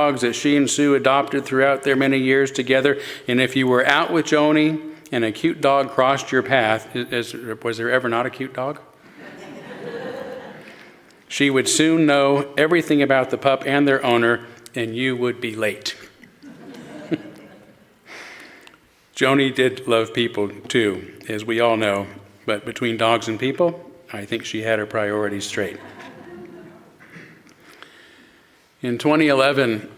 dogs that she and Sue adopted throughout their many years together. And if you were out with Joni and a cute dog crossed your path, was there ever not a cute dog? She would soon know everything about the pup and their owner, and you would be late. Joni did love people too, as we all know, but between dogs and people, I think she had her priorities straight. In 2011,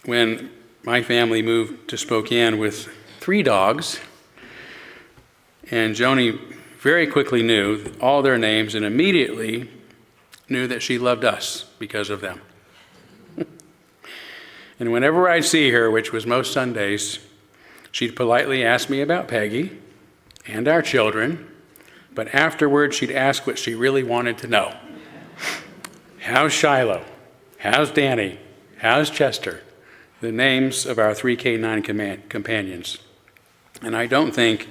when my family moved to Spokane with 3 dogs, and Joni very quickly knew all their names and immediately knew that she loved us because of them. And whenever I'd see her, which was most Sundays, she'd politely ask me about Peggy and our children, but afterwards she'd ask what she really wanted to know. How's Shiloh? How's Danny? How's Chester? The names of our 3 K9 companions. And I don't think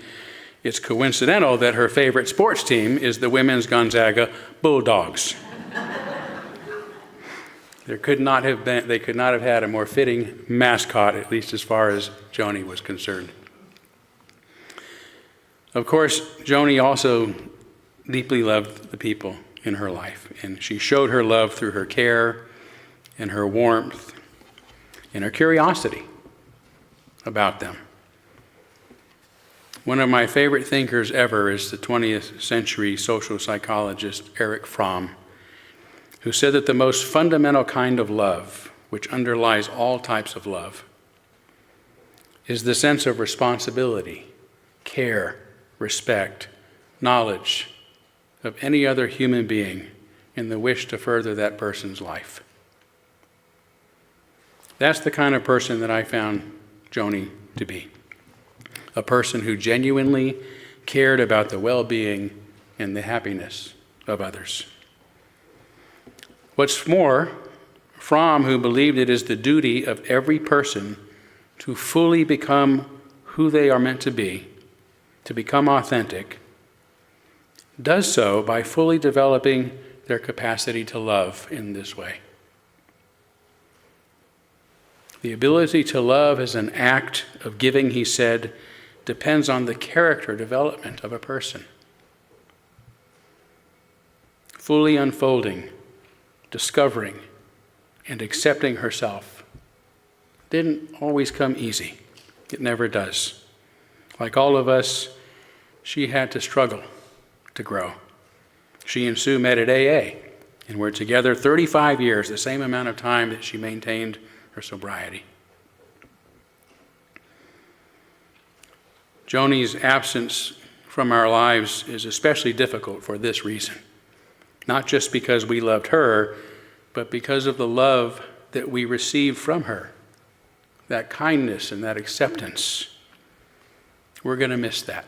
it's coincidental that her favorite sports team is the women's Gonzaga Bulldogs. They could not have had a more fitting mascot, at least as far as Joni was concerned. Of course, Joni also deeply loved the people in her life, and she showed her love through her care and her warmth and her curiosity about them. One of my favorite thinkers ever is the 20th century social psychologist Erich Fromm, who said that the most fundamental kind of love, which underlies all types of love, is the sense of responsibility, care, respect, knowledge of any other human being, and the wish to further that person's life. That's the kind of person that I found Joni to be. A person who genuinely cared about the well-being and the happiness of others. What's more, Fromm, who believed it is the duty of every person to fully become who they are meant to be, to become authentic, does so by fully developing their capacity to love in this way. The ability to love as an act of giving, he said, depends on the character development of a person. Fully unfolding, discovering, and accepting herself didn't always come easy. It never does. Like all of us, she had to struggle to grow. She and Sue met at AA and were together 35 years, the same amount of time that she maintained her sobriety. Joni's absence from our lives is especially difficult for this reason. Not just because we loved her, but because of the love that we received from her, that kindness and that acceptance. We're going to miss that.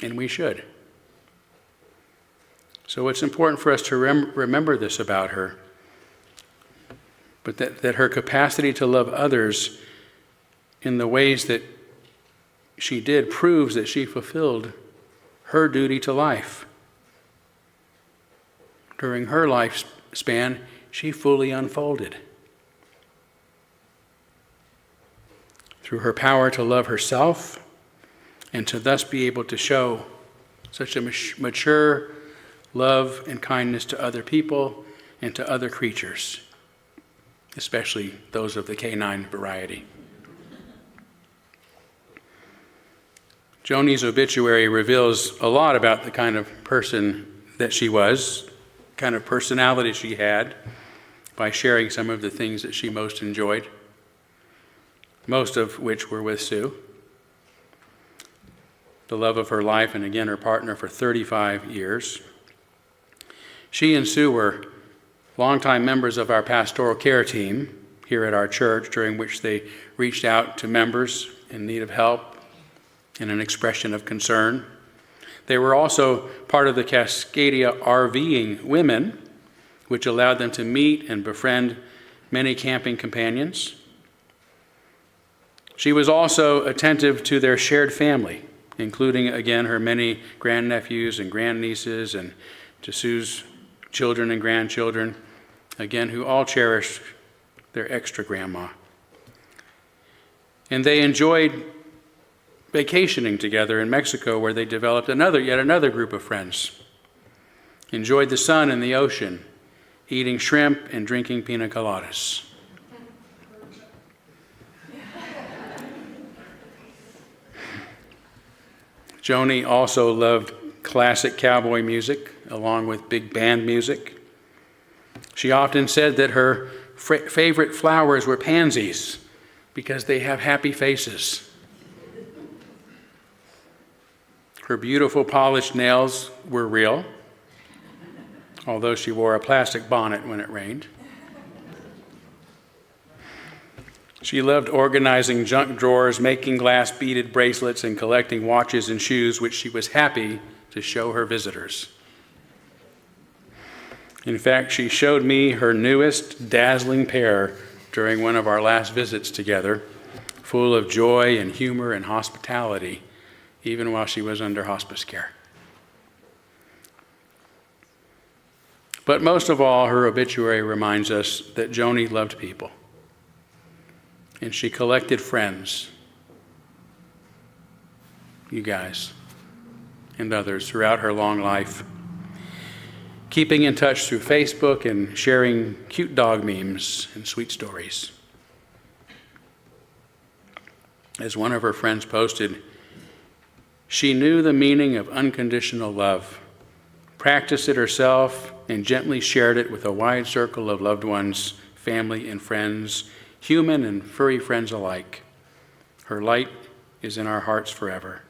And we should. So it's important for us to remember this about her, but that her capacity to love others in the ways that she did proves that she fulfilled her duty to life. During her lifespan, she fully unfolded. Through her power to love herself and to thus be able to show such a mature love and kindness to other people and to other creatures, especially those of the canine variety. Joni's obituary reveals a lot about the kind of person that she was, kind of personality she had, by sharing some of the things that she most enjoyed, most of which were with Sue. The love of her life, and again, her partner for 35 years. She and Sue were longtime members of our pastoral care team here at our church, during which they reached out to members in need of help and an expression of concern. They were also part of the Cascadia RVing Women, which allowed them to meet and befriend many camping companions. She was also attentive to their shared family, including, again, her many grandnephews and grandnieces, and to Sue's children and grandchildren, again, who all cherished their extra grandma. And they enjoyed vacationing together in Mexico, where they developed yet another group of friends. Enjoyed the sun and the ocean, eating shrimp and drinking pina coladas. Joni also loved classic cowboy music, along with big band music. She often said that her favorite flowers were pansies because they have happy faces. Her beautiful polished nails were real, although she wore a plastic bonnet when it rained. She loved organizing junk drawers, making glass beaded bracelets, and collecting watches and shoes, which she was happy to show her visitors. In fact, she showed me her newest dazzling pair during one of our last visits together, full of joy and humor and hospitality, even while she was under hospice care. But most of all, her obituary reminds us that Joni loved people. And she collected friends, you guys, and others throughout her long life, keeping in touch through Facebook and sharing cute dog memes and sweet stories. As one of her friends posted, she knew the meaning of unconditional love, practiced it herself, and gently shared it with a wide circle of loved ones, family, and friends, human and furry friends alike. Her light is in our hearts forever.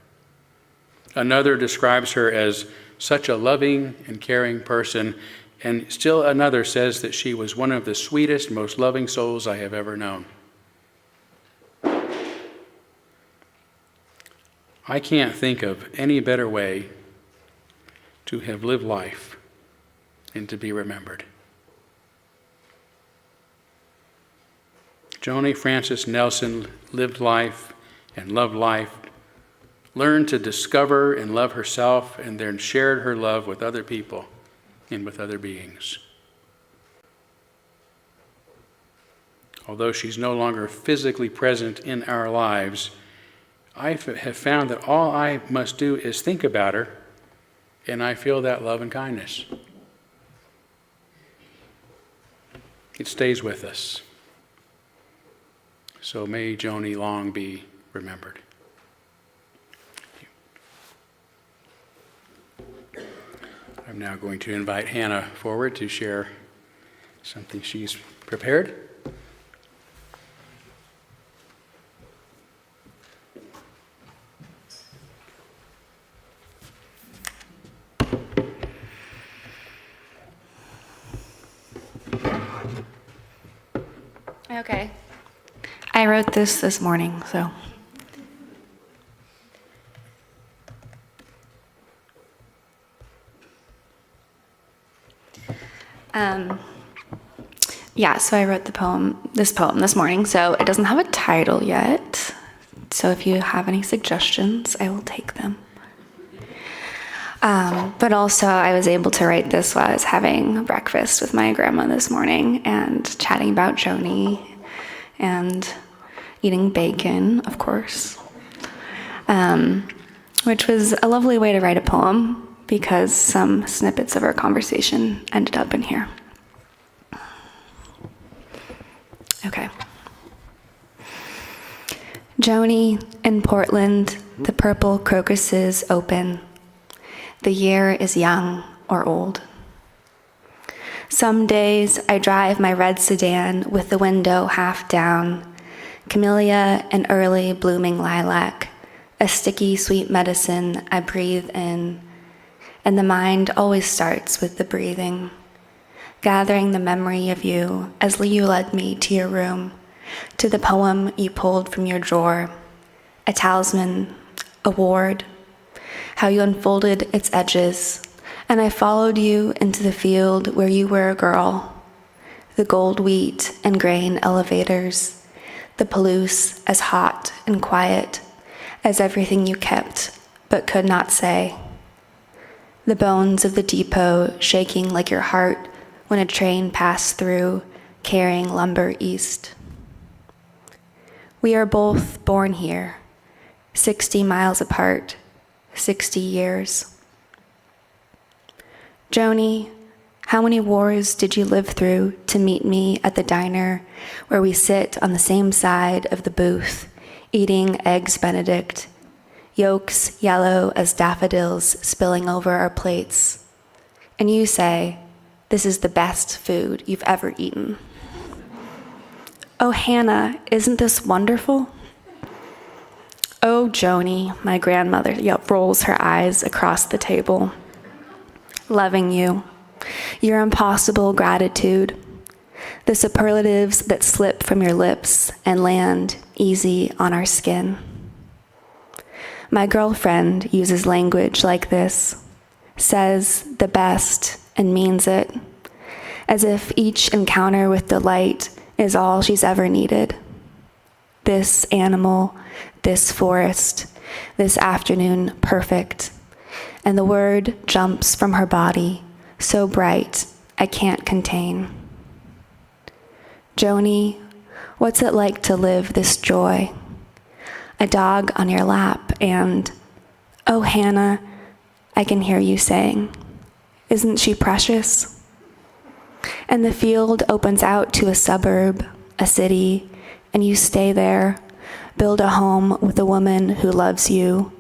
Another describes her as such a loving and caring person, and still another says that she was one of the sweetest, most loving souls I have ever known. I can't think of any better way to have lived life and to be remembered. Joni Frances Nelson lived life and loved life, learned to discover and love herself, and then shared her love with other people and with other beings. Although she's no longer physically present in our lives, I have found that all I must do is think about her, and I feel that love and kindness. It stays with us. So may Joni long be remembered. I'm now going to invite Hannah forward to share something she's prepared. Okay. I wrote this morning, so. So I wrote this poem this morning, so it doesn't have a title yet. So if you have any suggestions, I will take them. But also I was able to write this while I was having breakfast with my grandma this morning and chatting about Joni and eating bacon, of course, which was a lovely way to write a poem because some snippets of our conversation ended up in here. Okay. Joni, in Portland, the purple crocuses open. The year is young or old. Some days I drive my red sedan with the window half down. Camellia and early blooming lilac, a sticky sweet medicine I breathe in. And the mind always starts with the breathing, gathering the memory of you as you led me to your room, to the poem you pulled from your drawer, a talisman, a ward, how you unfolded its edges, and I followed you into the field where you were a girl, the gold wheat and grain elevators, the Palouse as hot and quiet as everything you kept but could not say, the bones of the depot shaking like your heart when a train passed through, carrying lumber east. We are both born here, 60 miles apart, 60 years. Joni, how many wars did you live through to meet me at the diner where we sit on the same side of the booth, eating Eggs Benedict, yolks yellow as daffodils spilling over our plates, and you say, "This is the best food you've ever eaten." "Oh, Hannah, isn't this wonderful?" "Oh, Joni," my grandmother rolls her eyes across the table. "Loving you, your impossible gratitude, the superlatives that slip from your lips and land easy on our skin." My girlfriend uses language like this, says the best and means it, as if each encounter with delight is all she's ever needed. This animal, this forest, this afternoon perfect, and the word jumps from her body, so bright I can't contain. Joni, what's it like to live this joy? A dog on your lap and, "Oh, Hannah," I can hear you saying, "Isn't she precious?" And the field opens out to a suburb, a city, and you stay there, build a home with a woman who loves you,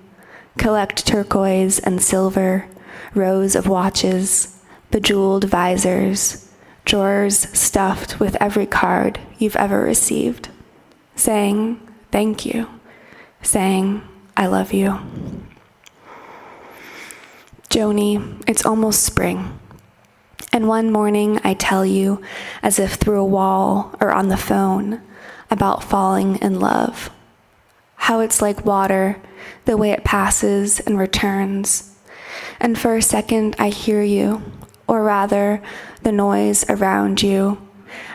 collect turquoise and silver, rows of watches, bejeweled visors, drawers stuffed with every card you've ever received, saying thank you, saying I love you. Joni, it's almost spring. And one morning I tell you, as if through a wall or on the phone, about falling in love. How it's like water, the way it passes and returns. And for a second I hear you, or rather, the noise around you,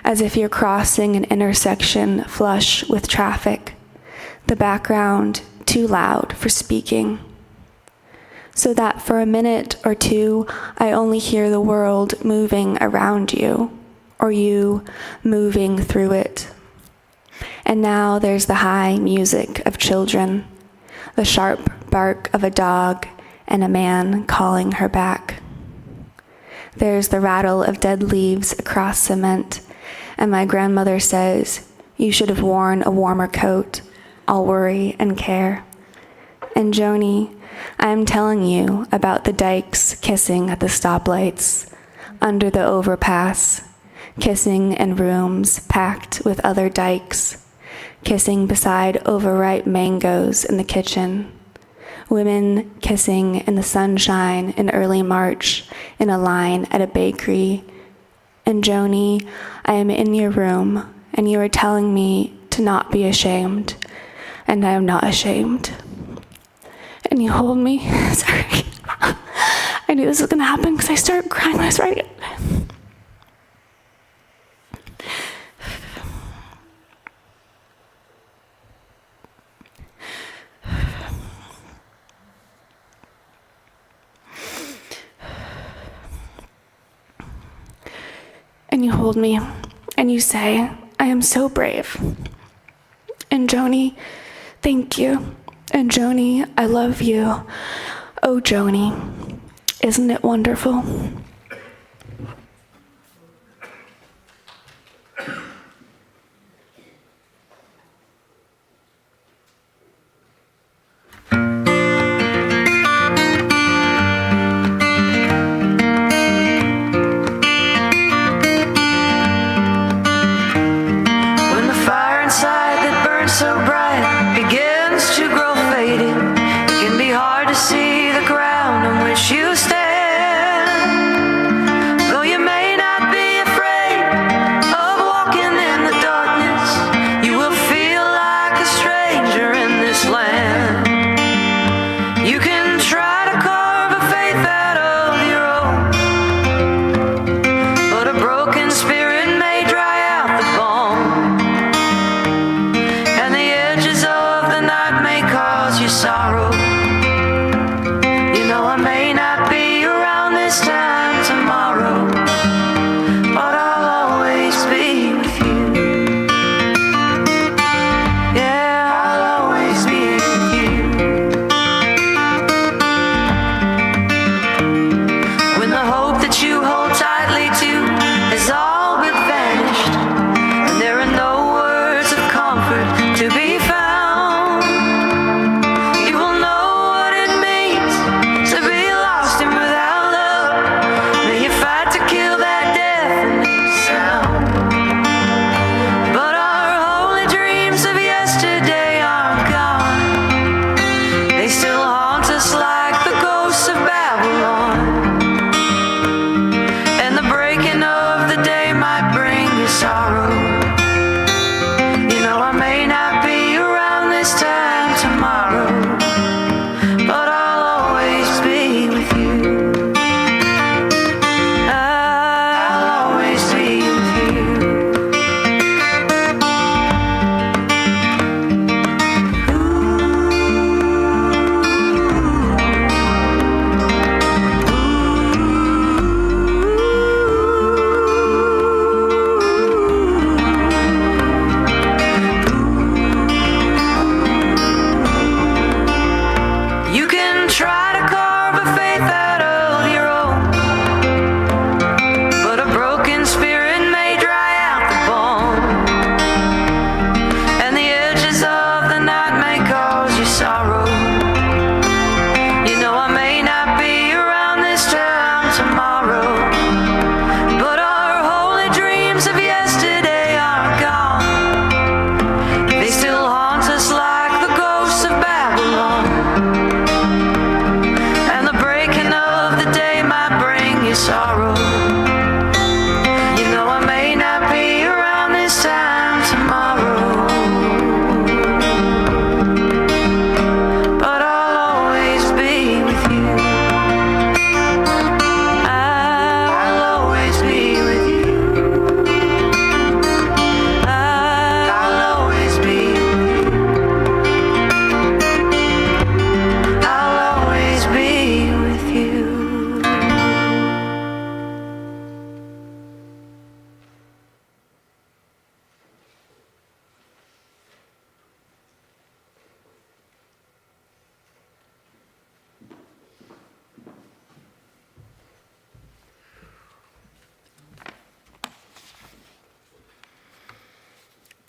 as if you're crossing an intersection flush with traffic, the background too loud for speaking. So that for a minute or two, I only hear the world moving around you, or you moving through it. And now there's the high music of children, the sharp bark of a dog, and a man calling her back. There's the rattle of dead leaves across cement, and my grandmother says, "You should have worn a warmer coat. I'll worry and care." And Joni, I'm telling you about the dykes kissing at the stoplights, under the overpass, kissing in rooms packed with other dykes, kissing beside overripe mangoes in the kitchen, women kissing in the sunshine in early March in a line at a bakery. And Joni, I am in your room, and you are telling me to not be ashamed, and I am not ashamed. And you hold me. Sorry. I knew this was gonna happen because I started crying when I was writing it. And you hold me, and you say, "I am so brave." And Joni, thank you. And Joni, I love you. Oh, Joni, isn't it wonderful? When the fire inside that burns so bright begins to grow faded, it can be hard to see the ground on which you stand.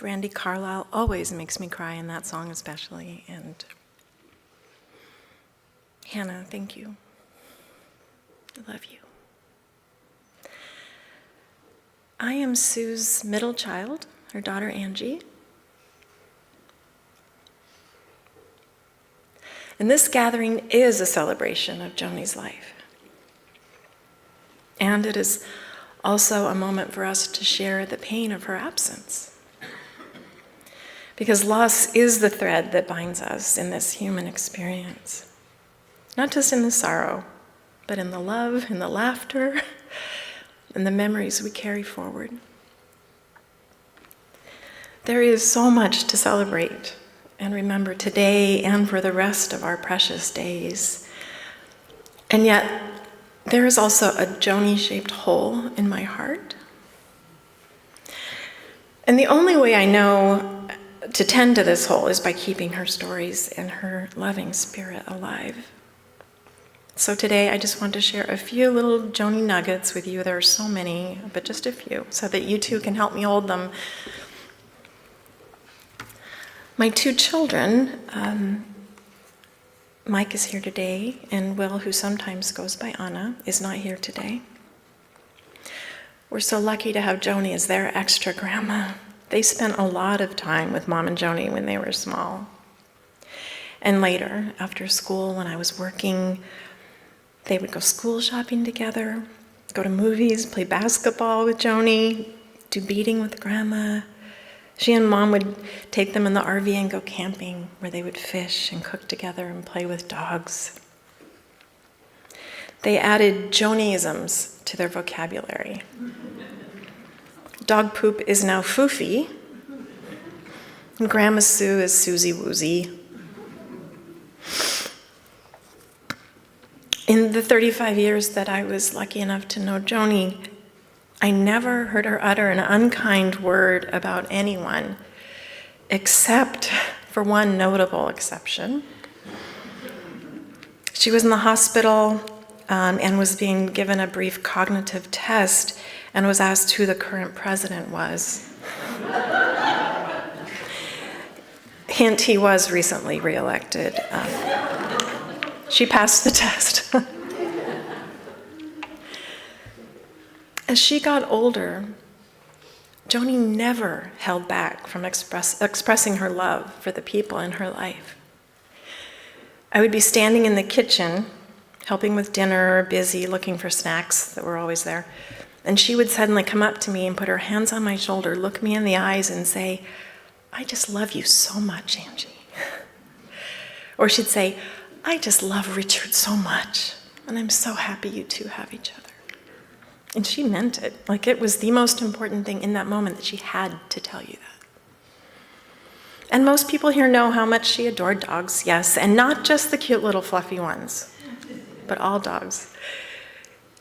Brandy Carlisle always makes me cry in that song especially. And Hannah, thank you. I love you. I am Sue's middle child, her daughter Angie. And this gathering is a celebration of Joni's life. And it is also a moment for us to share the pain of her absence. Because loss is the thread that binds us in this human experience. Not just in the sorrow, but in the love, in the laughter, and the memories we carry forward. There is so much to celebrate and remember today and for the rest of our precious days. And yet, there is also a Joni-shaped hole in my heart. And the only way I know to tend to this hole is by keeping her stories and her loving spirit alive. So today I just want to share a few little Joni nuggets with you. There are so many, but just a few, so that you too can help me hold them. My two children, Mike is here today, and Will, who sometimes goes by Anna, is not here today. We're so lucky to have Joni as their extra grandma. They spent a lot of time with Mom and Joni when they were small. And later, after school, when I was working, they would go school shopping together, go to movies, play basketball with Joni, do beading with Grandma. She and Mom would take them in the RV and go camping, where they would fish and cook together and play with dogs. They added Joniisms to their vocabulary. Dog poop is now foofy, and Grandma Sue is Susie Woozy. In the 35 years that I was lucky enough to know Joni, I never heard her utter an unkind word about anyone, except for one notable exception. She was in the hospital and was being given a brief cognitive test and was asked who the current president was. Hint, he was recently reelected. She passed the test. As she got older, Joni never held back from expressing her love for the people in her life. I would be standing in the kitchen, helping with dinner, busy, looking for snacks that were always there, and she would suddenly come up to me and put her hands on my shoulder, look me in the eyes, and say, "I just love you so much, Angie." Or she'd say, "I just love Richard so much, and I'm so happy you two have each other." And she meant it. Like, it was the most important thing in that moment, that she had to tell you that. And most people here know how much she adored dogs, yes, and not just the cute little fluffy ones, but all dogs.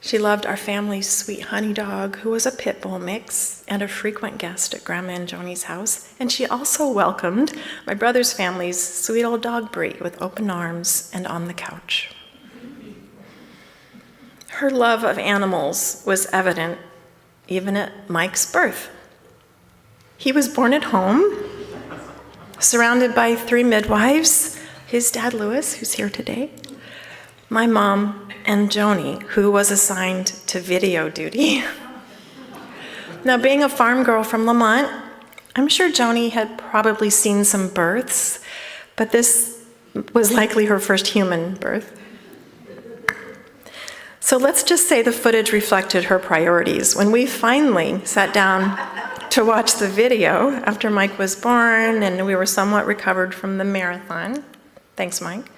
She loved our family's sweet honey dog, who was a pit bull mix and a frequent guest at Grandma and Joni's house. And she also welcomed my brother's family's sweet old dog, Brie, with open arms and on the couch. Her love of animals was evident even at Mike's birth. He was born at home, surrounded by 3 midwives, his dad, Louis, who's here today, my mom, and Joni, who was assigned to video duty. Now, being a farm girl from Lamont, I'm sure Joni had probably seen some births, but this was likely her first human birth. So let's just say the footage reflected her priorities. When we finally sat down to watch the video after Mike was born and we were somewhat recovered from the marathon, thanks, Mike,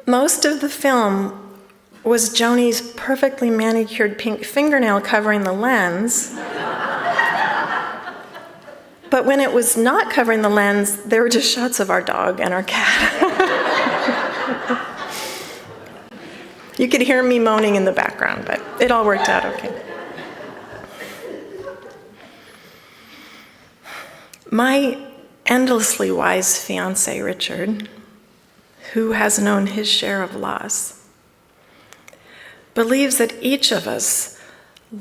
most of the film was Joni's perfectly manicured pink fingernail covering the lens. But when it was not covering the lens, there were just shots of our dog and our cat. You could hear me moaning in the background, but it all worked out okay. My endlessly wise fiancé, Richard, who has known his share of loss, believes that each of us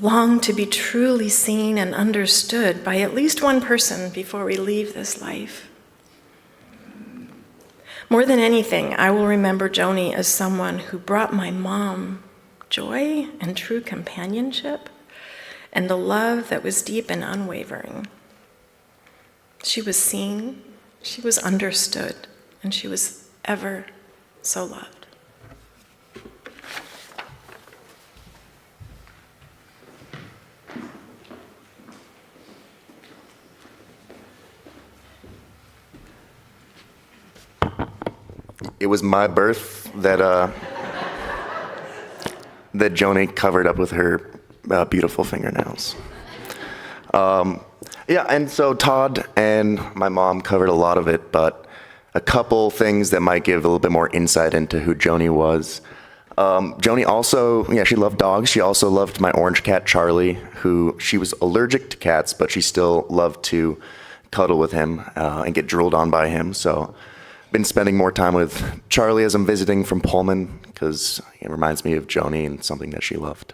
long to be truly seen and understood by at least one person before we leave this life. More than anything, I will remember Joni as someone who brought my mom joy and true companionship and a love that was deep and unwavering. She was seen, she was understood, and she was ever so loved. It was my birth that that Joni covered up with her beautiful fingernails. Yeah, and so Todd and my mom covered a lot of it, but a couple things that might give a little bit more insight into who Joni was. Joni also, she loved dogs. She also loved my orange cat, Charlie, who she was allergic to cats, but she still loved to cuddle with him and get drooled on by him. So been spending more time with Charlie as I'm visiting from Pullman because it reminds me of Joni and something that she loved.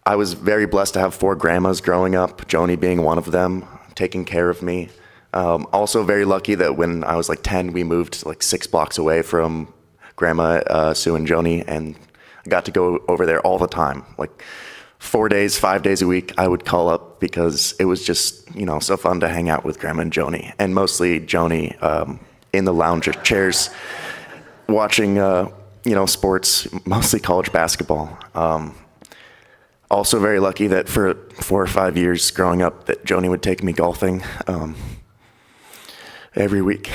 I was very blessed to have 4 grandmas growing up, Joni being one of them, taking care of me. Also very lucky that when I was like 10, we moved like 6 blocks away from Grandma Sue and Joni, and I got to go over there all the time. Like 4 days, 5 days a week, I would call up because it was just, so fun to hang out with Grandma and Joni, and mostly Joni in the lounge chairs watching, sports, mostly college basketball. Also very lucky that for 4 or 5 years growing up that Joni would take me golfing every week.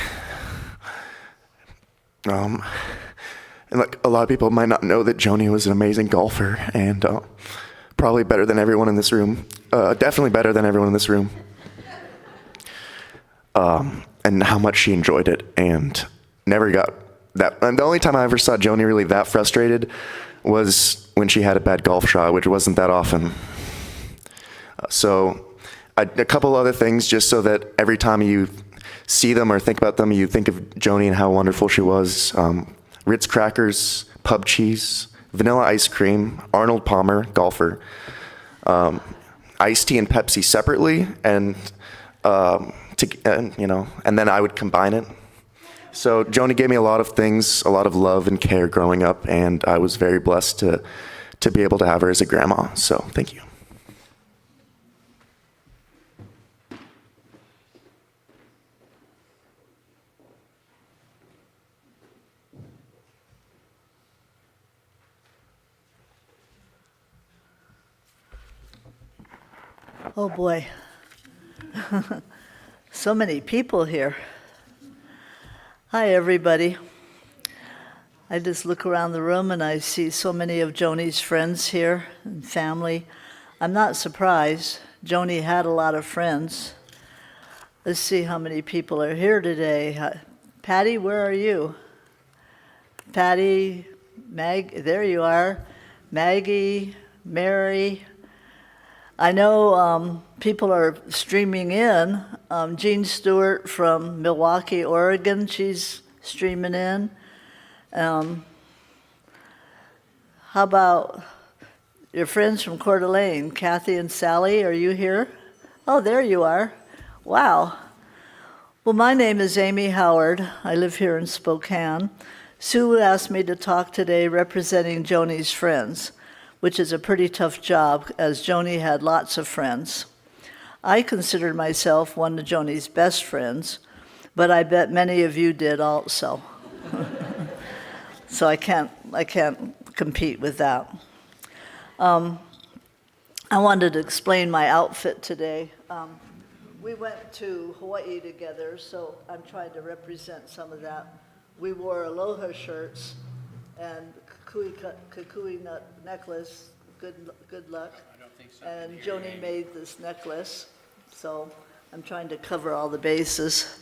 And like a lot of people might not know that Joni was an amazing golfer and probably better than everyone in this room. Definitely better than everyone in this room. And how much she enjoyed it and never got that. And the only time I ever saw Joni really that frustrated was when she had a bad golf shot, which wasn't that often. So a couple other things just so that every time you see them or think about them, you think of Joni and how wonderful she was. Ritz crackers, pub cheese, vanilla ice cream, Arnold Palmer, golfer, iced tea and Pepsi separately, and and then I would combine it. So Joni gave me a lot of things, a lot of love and care growing up, and I was very blessed to be able to have her as a grandma. So thank you. Oh boy, so many people here. Hi everybody. I just look around the room and I see so many of Joni's friends here and family. I'm not surprised. Joni had a lot of friends. Let's see how many people are here today. Patty, where are you? Patty, there you are. Maggie, Mary. I know people are streaming in. Jean Stewart from Milwaukee, Oregon, she's streaming in. How about your friends from Coeur d'Alene, Kathy and Sally, are you here? Oh, there you are. Wow. Well, my name is Amy Howard. I live here in Spokane. Sue asked me to talk today representing Joni's friends, which is a pretty tough job, as Joni had lots of friends. I considered myself one of Joni's best friends, but I bet many of you did also. So I can't compete with that. I wanted to explain my outfit today. We went to Hawaii together, so I'm trying to represent some of that. We wore aloha shirts and kukui necklace, good luck. I don't think so. And Joni made this necklace, so I'm trying to cover all the bases.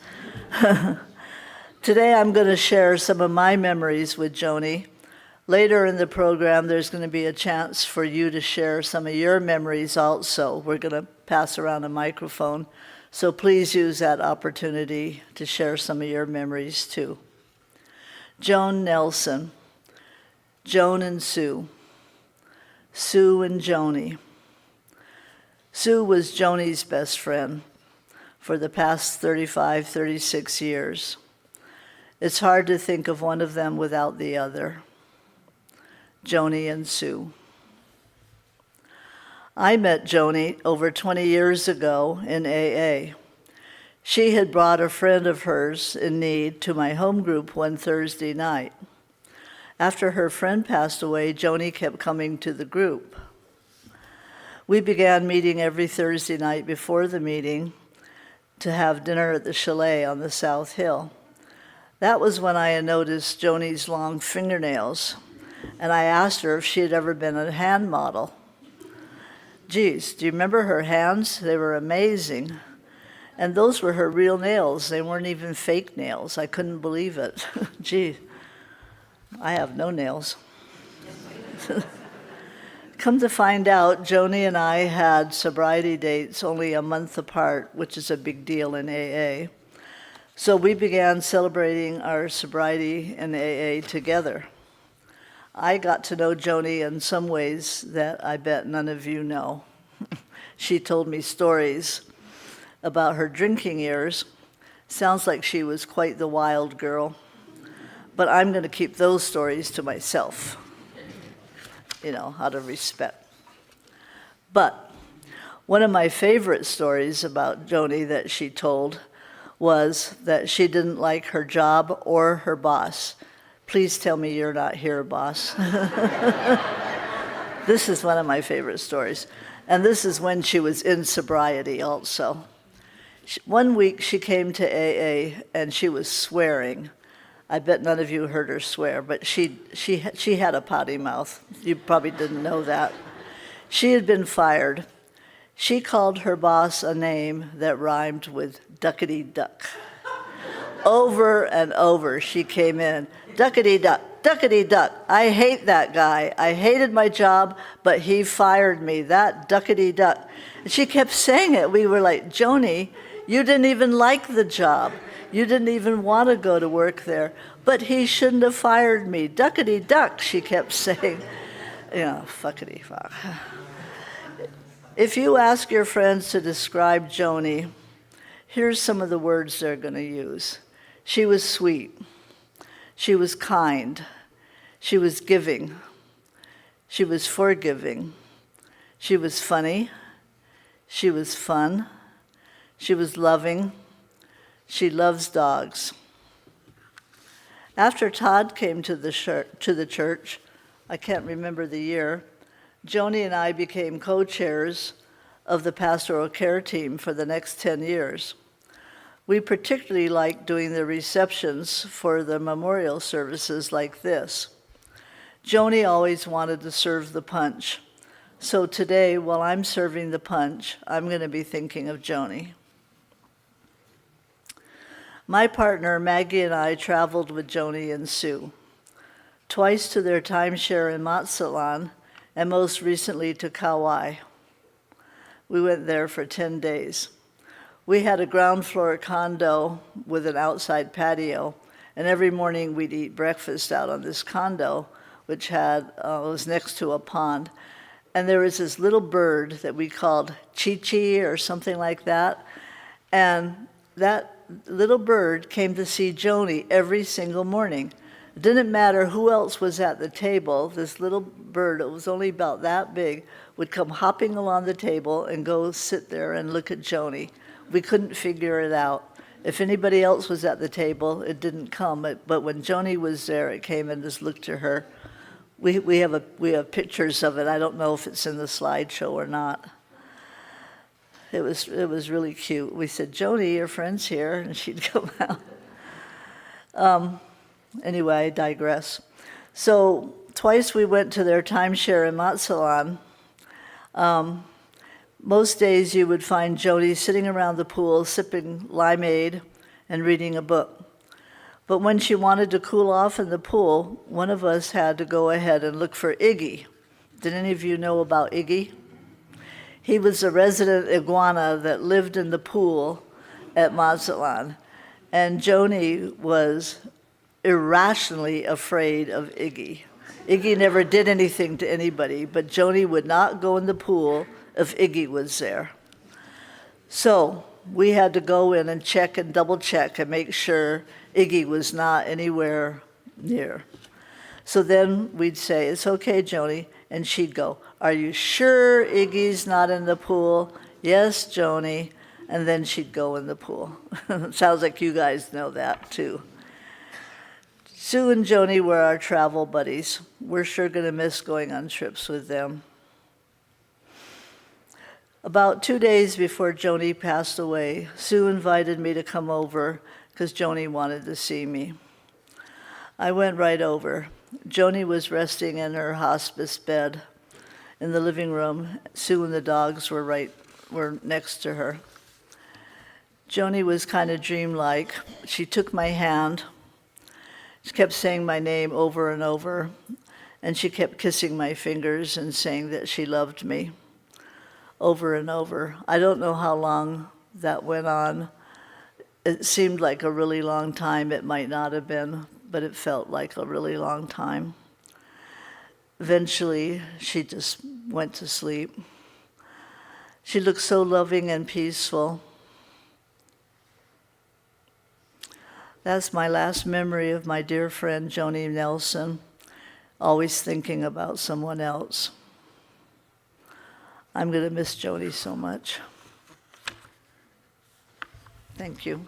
Today I'm going to share some of my memories with Joni. Later in the program, there's going to be a chance for you to share some of your memories also. We're going to pass around a microphone, so please use that opportunity to share some of your memories too. Joan Nelson. Joan and Sue. Sue and Joni. Sue was Joni's best friend for the past 35, 36 years. It's hard to think of one of them without the other. Joni and Sue. I met Joni over 20 years ago in AA. She had brought a friend of hers in need to my home group one Thursday night. After her friend passed away, Joni kept coming to the group. We began meeting every Thursday night before the meeting to have dinner at the chalet on the South Hill. That was when I had noticed Joni's long fingernails, and I asked her if she had ever been a hand model. Geez, do you remember her hands? They were amazing. And those were her real nails. They weren't even fake nails. I couldn't believe it. Gee, I have no nails. Come to find out, Joni and I had sobriety dates only a month apart, which is a big deal in AA. So we began celebrating our sobriety in AA together. I got to know Joni in some ways that I bet none of you know. She told me stories about her drinking years. Sounds like she was quite the wild girl. But I'm going to keep those stories to myself, out of respect. But one of my favorite stories about Joni that she told was that she didn't like her job or her boss. Please tell me you're not here, boss. This is one of my favorite stories. And this is when she was in sobriety also. One week she came to AA and she was swearing. I bet none of you heard her swear, but she had a potty mouth. You probably didn't know that. She had been fired. She called her boss a name that rhymed with duckity duck. Over and over she came in, duckity duck, duckity duck. I hate that guy. I hated my job, but he fired me, that duckity duck. And she kept saying it. We were like, Joni, you didn't even like the job. You didn't even want to go to work there. But he shouldn't have fired me. Duckity duck, she kept saying. Fuckity fuck. If you ask your friends to describe Joni, here's some of the words they're going to use. She was sweet. She was kind. She was giving. She was forgiving. She was funny. She was fun. She was loving. She loves dogs. After Todd came to the church, I can't remember the year, Joni and I became co-chairs of the pastoral care team for the next 10 years. We particularly liked doing the receptions for the memorial services like this. Joni always wanted to serve the punch. So today, while I'm serving the punch, I'm going to be thinking of Joni. My partner, Maggie, and I traveled with Joni and Sue, twice to their timeshare in Mazatlan, and most recently to Kauai. We went there for 10 days. We had a ground floor condo with an outside patio, and every morning we'd eat breakfast out on this condo, which was next to a pond. And there was this little bird that we called Chi-Chi or something like that, and that little bird came to see Joni every single morning. It didn't matter who else was at the table, this little bird, it was only about that big, would come hopping along the table and go sit there and look at Joni. We couldn't figure it out. If anybody else was at the table, it didn't come, but when Joni was there, it came and just looked at her. We have pictures of it. I don't know if it's in the slideshow or not. It was really cute. We said, Joni, your friend's here, and she'd come out. Anyway, I digress. So twice we went to their timeshare in Mazatlan. Most days you would find Joni sitting around the pool, sipping limeade and reading a book. But when she wanted to cool off in the pool, one of us had to go ahead and look for Iggy. Did any of you know about Iggy? He was a resident iguana that lived in the pool at Mazatlan. And Joni was irrationally afraid of Iggy. Iggy never did anything to anybody, but Joni would not go in the pool if Iggy was there. So we had to go in and check and double check and make sure Iggy was not anywhere near. So then we'd say, "It's okay, Joni," and she'd go, "Are you sure Iggy's not in the pool?" "Yes, Joni," and then she'd go in the pool. Sounds like you guys know that too. Sue and Joni were our travel buddies. We're sure going to miss going on trips with them. About 2 days before Joni passed away, Sue invited me to come over because Joni wanted to see me. I went right over. Joni was resting in her hospice bed in the living room. Sue and the dogs were next to her. Joni was kind of dreamlike. She took my hand. She kept saying my name over and over, and she kept kissing my fingers and saying that she loved me over and over. I don't know how long that went on. It seemed like a really long time. It might not have been, but it felt like a really long time. Eventually, she just went to sleep. She looked so loving and peaceful. That's my last memory of my dear friend Joni Nelson, always thinking about someone else. I'm going to miss Joni so much. Thank you.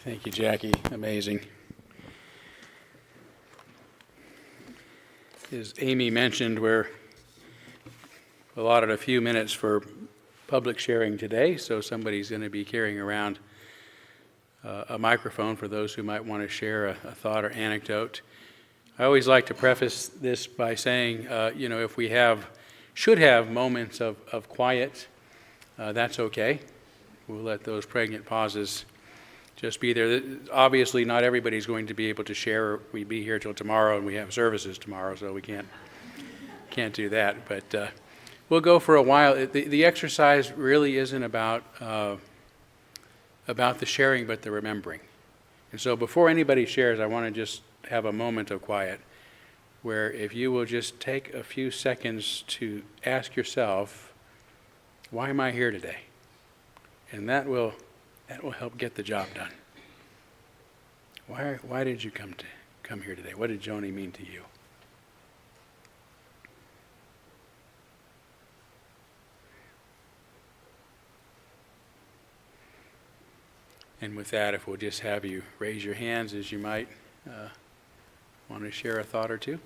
Thank you, Jackie. Amazing. As Amy mentioned, we're allotted a few minutes for public sharing today, so somebody's going to be carrying around a microphone for those who might want to share a thought or anecdote. I always like to preface this by saying, if we should have moments of quiet, that's okay. We'll let those pregnant pauses just be there. Obviously, not everybody's going to be able to share. We'd be here till tomorrow, and we have services tomorrow, so we can't do that. But we'll go for a while. The exercise really isn't about the sharing, but the remembering. And so before anybody shares, I want to just have a moment of quiet where if you will just take a few seconds to ask yourself, why am I here today? And that will help get the job done. Why did you come here today? What did Joni mean to you? And with that, if we'll just have you raise your hands as you might want to share a thought or two.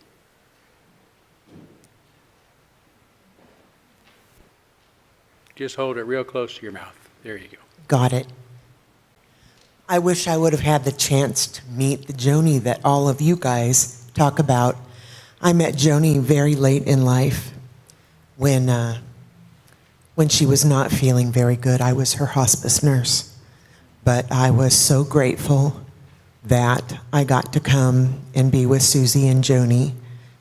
Just hold it real close to your mouth. There you go. Got it. I wish I would have had the chance to meet the Joni that all of you guys talk about. I met Joni very late in life when she was not feeling very good. I was her hospice nurse. But I was so grateful that I got to come and be with Susie and Joni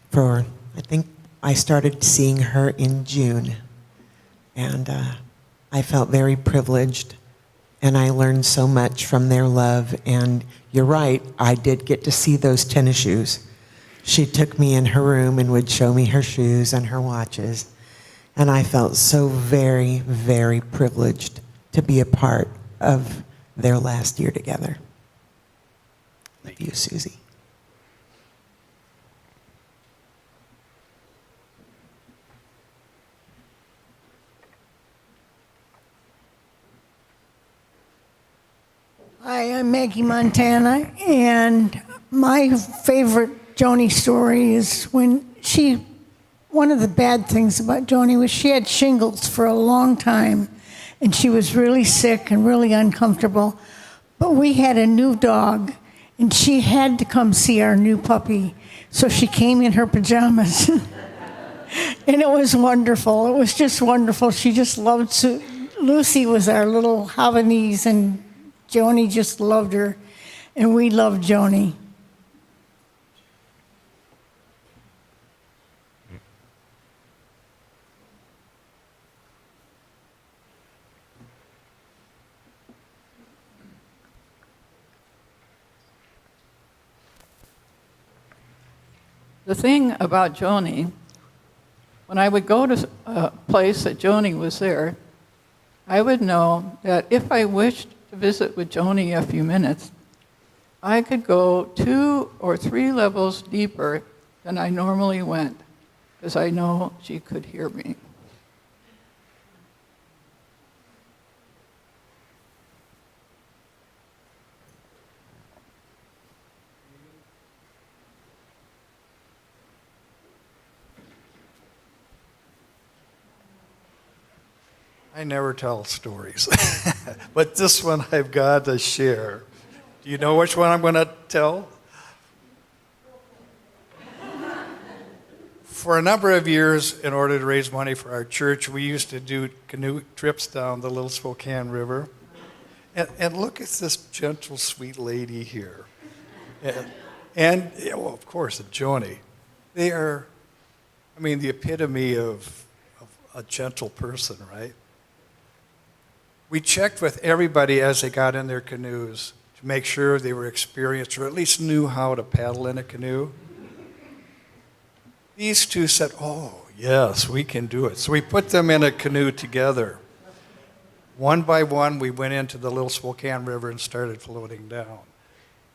for, I think I started seeing her in June. And I felt very privileged, and I learned so much from their love. And you're right, I did get to see those tennis shoes. She took me in her room and would show me her shoes and her watches. And I felt so very, very privileged to be a part of their last year together. Love you, Susie. Hi, I'm Maggie Montana, and my favorite Joni story is one of the bad things about Joni was she had shingles for a long time, and she was really sick and really uncomfortable. But we had a new dog, and she had to come see our new puppy, so she came in her pajamas. And it was wonderful. It was just wonderful. She just loved Lucy was our little Havanese, and Joni just loved her, and we loved Joni. The thing about Joni, when I would go to a place that Joni was there, I would know that if I wished to visit with Joni a few minutes, I could go 2 or 3 levels deeper than I normally went, because I know she could hear me. I never tell stories, but this one I've got to share. Do you know which one I'm going to tell? For a number of years, in order to raise money for our church, we used to do canoe trips down the Little Spokane And look at this gentle, sweet lady here. And, yeah, well, of course, Joni. They are, I mean, the epitome of a gentle person, right? We checked with everybody as they got in their canoes to make sure they were experienced or at least knew how to paddle in a canoe. These two said, oh, yes, we can do it. So we put them in a canoe together. One by one, we went into the Little Spokane River and started floating down.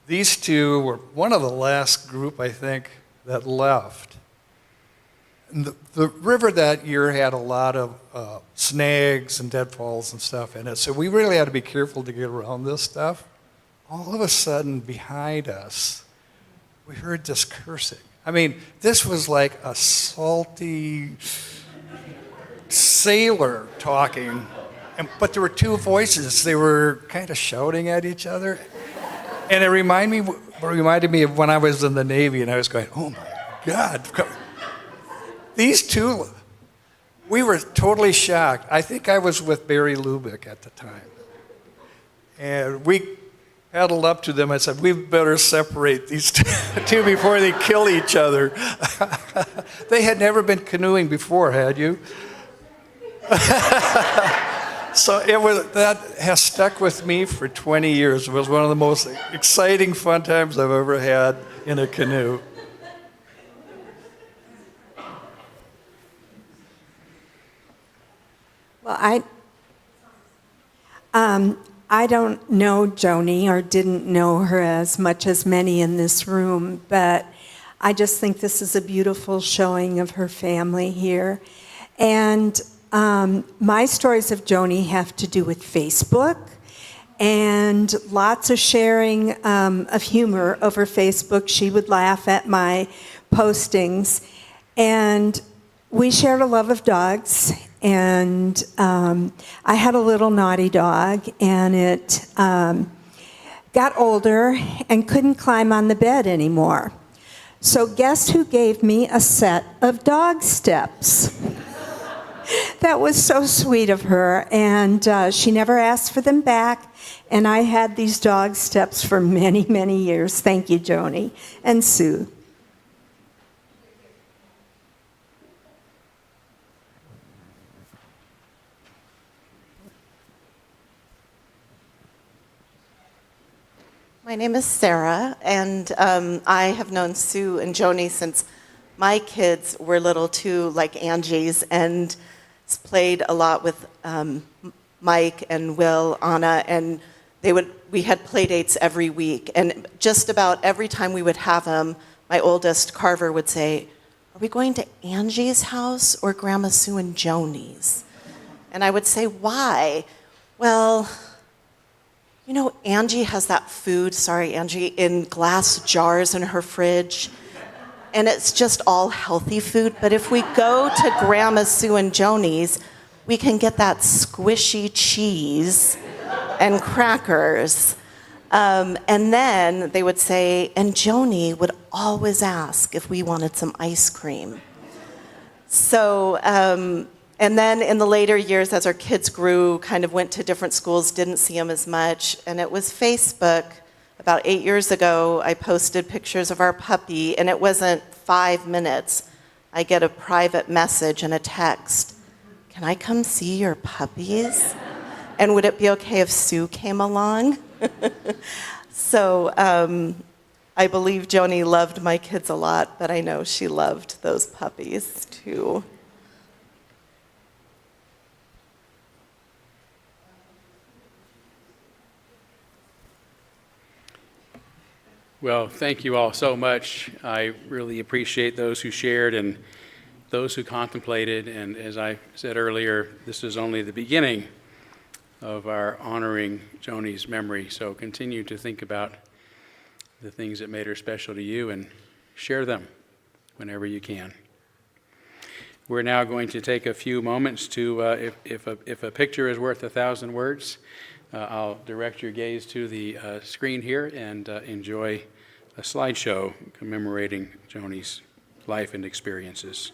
These two were one of the last group, I think, that left. And the river that year had a lot of snags and deadfalls and stuff in it, so we really had to be careful to get around this stuff. All of a sudden, behind us, we heard this cursing. I mean, this was like a salty sailor talking, but there were two voices. They were kind of shouting at each other. And it reminded me of when I was in the Navy, and I was going, oh my God. These two, we were totally shocked. I think I was with Barry Lubick at the time. And we paddled up to them and said, we better separate these two before they kill each other. They had never been canoeing before, had you? So that has stuck with me for 20 years. It was one of the most exciting, fun times I've ever had in a canoe. Well, I don't know Joni or didn't know her as much as many in this room, but I just think this is a beautiful showing of her family here. And my stories of Joni have to do with Facebook and lots of sharing of humor over Facebook. She would laugh at my postings. And we shared a love of dogs. And I had a little naughty dog, and it got older and couldn't climb on the bed anymore. So guess who gave me a set of dog steps? That was so sweet of her, and she never asked for them back, and I had these dog steps for many, many years. Thank you, Joni and Sue. My name is Sarah, and I have known Sue and Joni since my kids were little too, like Angie's, and played a lot with Mike and Will, Anna, and we had play dates every week. And just about every time we would have them, my oldest, Carver, would say, are we going to Angie's house or Grandma Sue and Joni's? And I would say, why? Well, you know, Angie has that food, sorry, Angie, in glass jars in her fridge. And it's just all healthy food. But if we go to Grandma Sue and Joni's, we can get that squishy cheese and crackers. And then they would say, and Joni would always ask if we wanted some ice cream. So, and then in the later years, as our kids grew, kind of went to different schools, didn't see them as much. And it was Facebook. About 8 years ago, I posted pictures of our puppy, and it wasn't 5 minutes. I get a private message and a text. Can I come see your puppies? And would it be okay if Sue came along? So I believe Joni loved my kids a lot, but I know she loved those puppies too. Well, thank you all so much. I really appreciate those who shared and those who contemplated. And as I said earlier, this is only the beginning of our honoring Joni's memory. So continue to think about the things that made her special to you and share them whenever you can. We're now going to take a few moments to, if a picture is worth 1,000 words, I'll direct your gaze to the screen here and enjoy a slideshow commemorating Joni's life and experiences.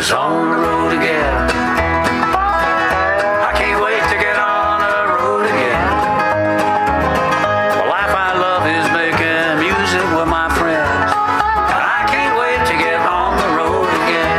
us on the road again. I can't wait to get on the road again. The life I love is making music with my friends. I can't wait to get on the road again.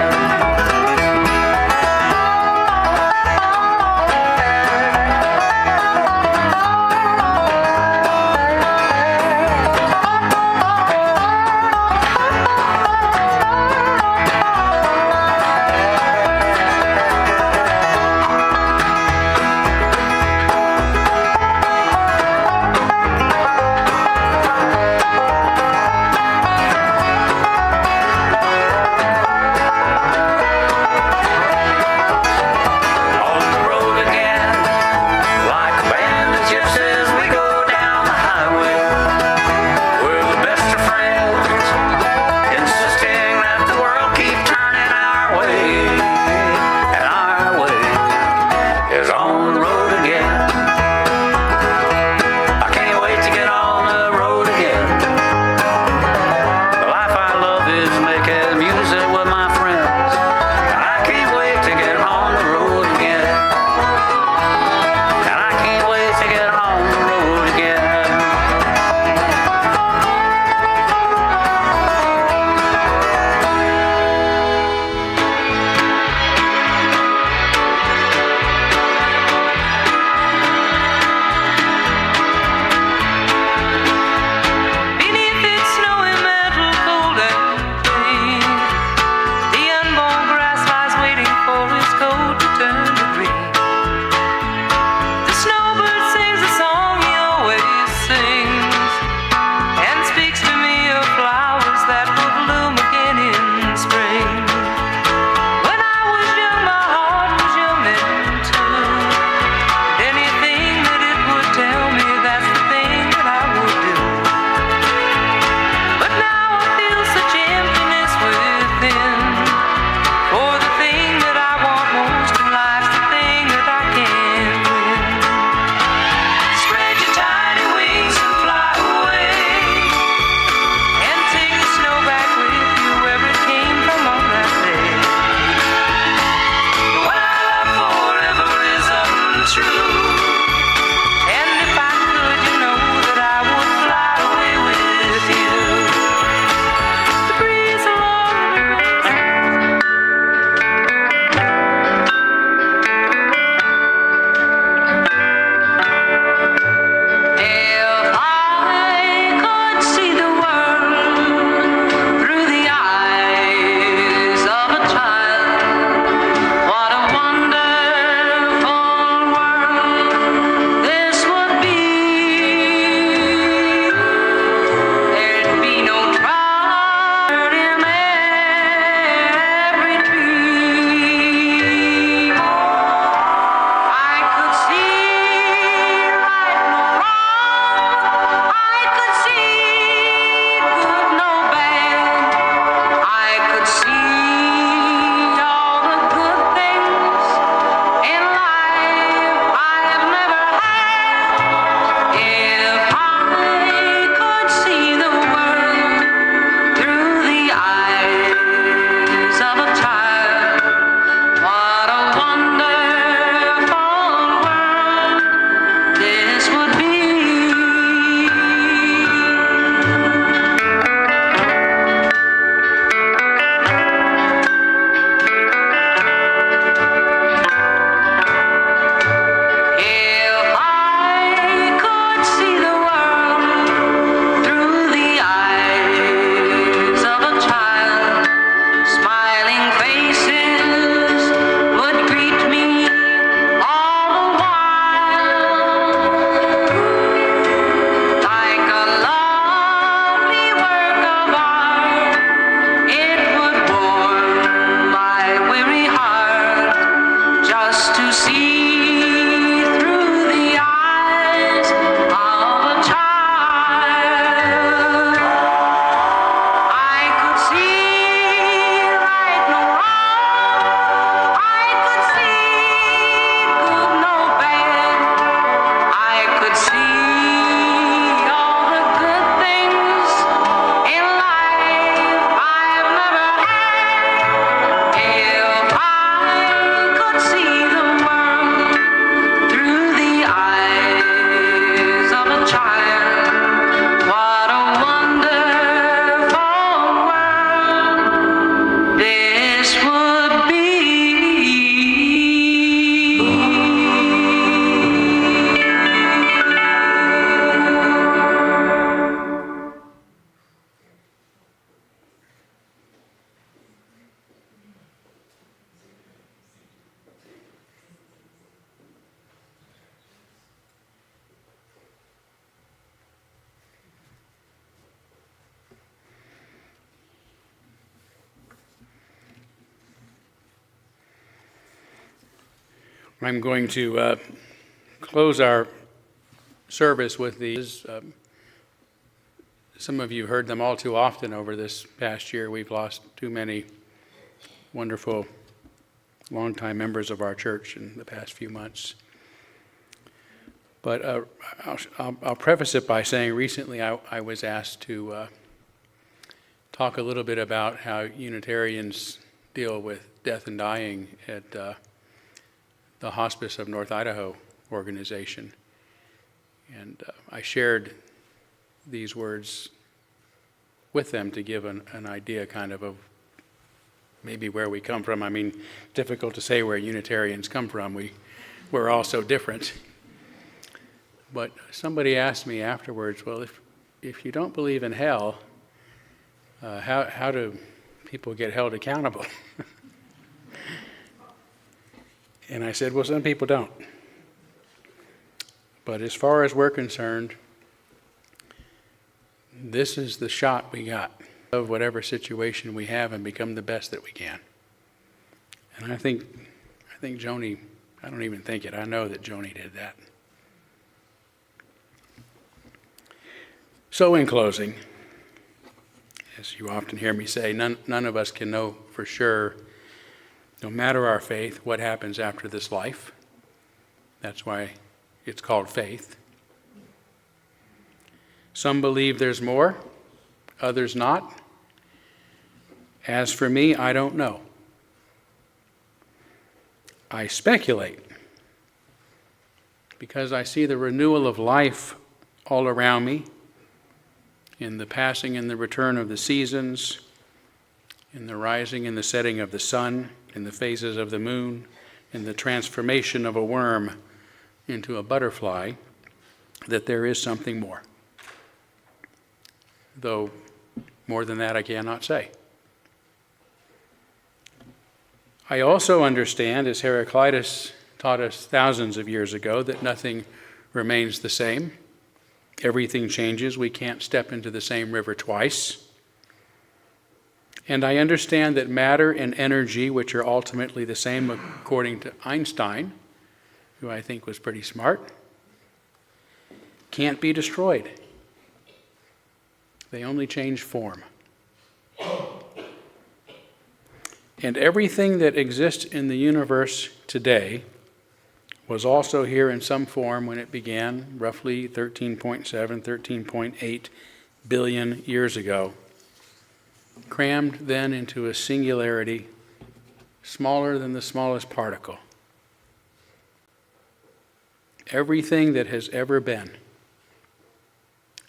I'm going to close our service with these. Some of you heard them all too often over this past year. We've lost too many wonderful longtime members of our church in the past few months. But I'll preface it by saying recently I was asked to talk a little bit about how Unitarians deal with death and dying at the Hospice of North Idaho organization. And I shared these words with them to give an idea kind of maybe where we come from. I mean, difficult to say where Unitarians come from. We're all so different. But somebody asked me afterwards, well, if you don't believe in hell, how do people get held accountable? And I said, well, some people don't. But as far as we're concerned, this is the shot we got of whatever situation we have and become the best that we can. And I think Joni, I don't even think it, I know that Joni did that. So in closing, as you often hear me say, none of us can know for sure, no matter our faith, what happens after this life. That's why it's called faith. Some believe there's more, others not. As for me, I don't know. I speculate because I see the renewal of life all around me, in the passing and the return of the seasons, in the rising and the setting of the sun, in the phases of the moon, in the transformation of a worm into a butterfly, that there is something more. Though more than that I cannot say. I also understand, as Heraclitus taught us thousands of years ago, that nothing remains the same. Everything changes. We can't step into the same river twice. And I understand that matter and energy, which are ultimately the same according to Einstein, who I think was pretty smart, can't be destroyed. They only change form. And everything that exists in the universe today was also here in some form when it began, roughly 13.7, 13.8 billion years ago, crammed then into a singularity smaller than the smallest particle. Everything that has ever been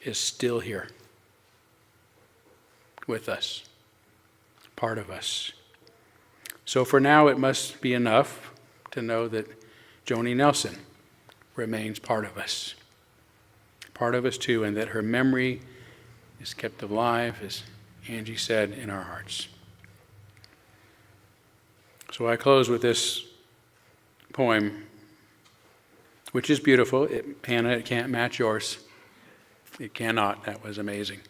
is still here with us, part of us. So for now, it must be enough to know that Joni Nelson remains part of us too, and that her memory is kept alive, as Angie said, in our hearts. So I close with this poem, which is beautiful. Hannah, it can't match yours. It cannot. That was amazing.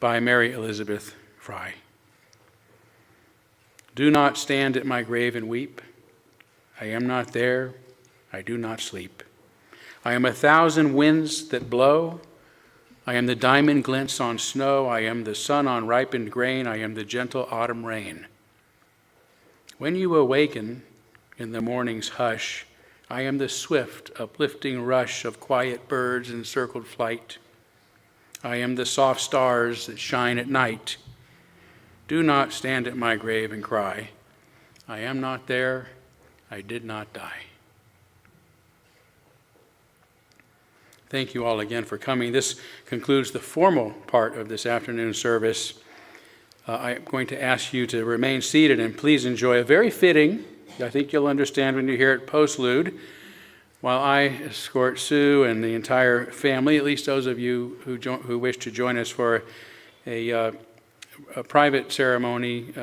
By Mary Elizabeth Fry. Do not stand at my grave and weep. I am not there. I do not sleep. I am 1,000 winds that blow. I am the diamond glints on snow. I am the sun on ripened grain. I am the gentle autumn rain. When you awaken in the morning's hush, I am the swift, uplifting rush of quiet birds in circled flight. I am the soft stars that shine at night. Do not stand at my grave and cry. I am not there. I did not die. Thank you all again for coming. This concludes the formal part of this afternoon service. I'm going to ask you to remain seated and please enjoy a very fitting, I think you'll understand when you hear it, postlude, while I escort Sue and the entire family, at least those of you who wish to join us for a private ceremony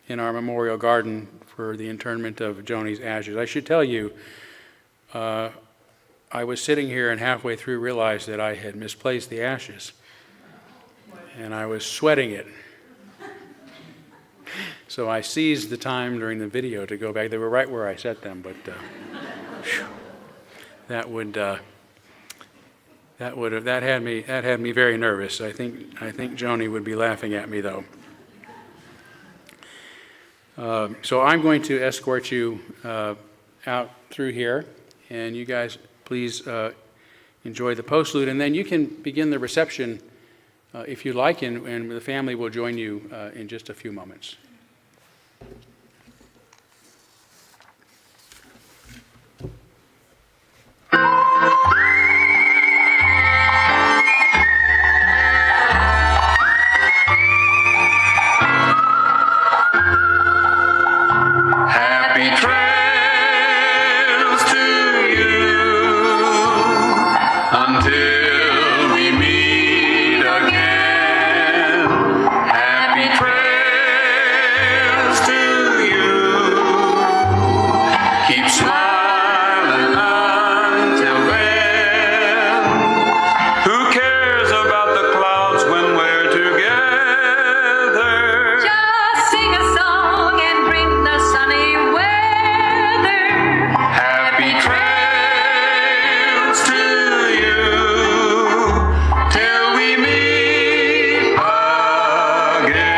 in our memorial garden for the internment of Joni's ashes. I should tell you, I was sitting here and halfway through realized that I had misplaced the ashes, and I was sweating it. So I seized the time during the video to go back. They were right where I set them, but phew, that had me very nervous. I think Joni would be laughing at me though. So I'm going to escort you out through here, and you guys please enjoy the postlude, and then you can begin the reception if you like, and the family will join you in just a few moments. Happy trails to you until we meet again. Happy trails to you. Keep smiling until then. Who cares about the clouds when we're together? Just sing a song and bring the sunny weather. Happy trails to you till we meet again.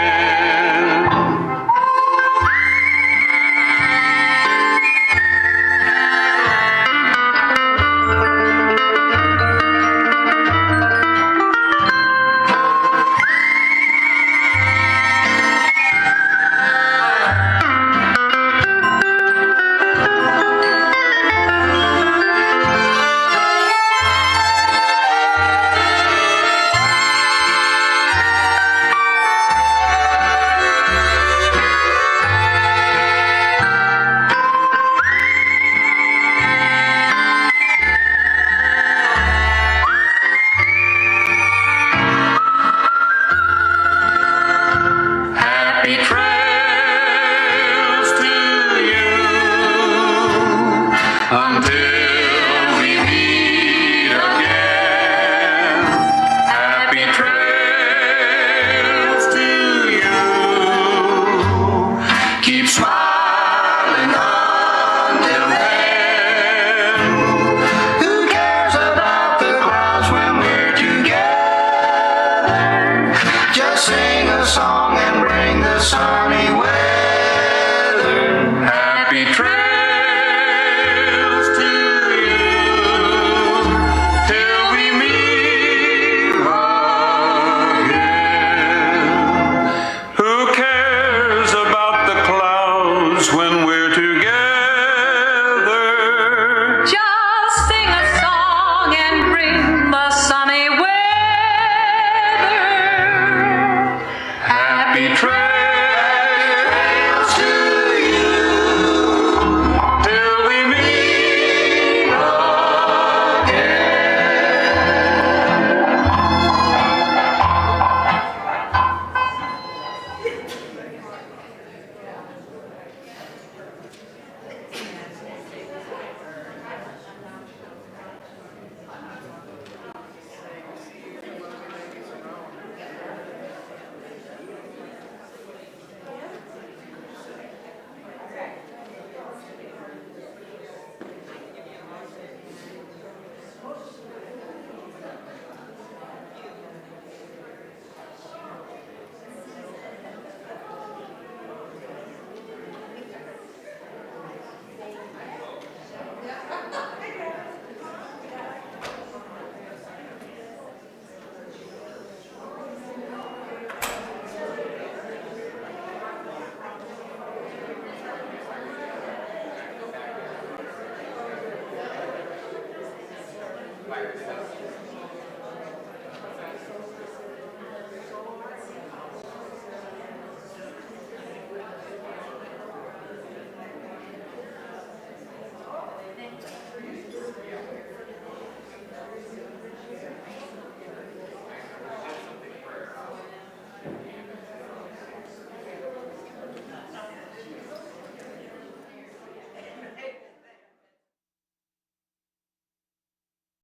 Happy trails to you until we meet again. Happy trails to you. Keep smiling until then. Who cares about the clouds when we're together? Just sing a song and bring the sunny weather. Happy trails to you till we meet again. Who cares about the clouds when we're together? Just sing a song and bring the sunny weather. Happy trails to you till we meet again.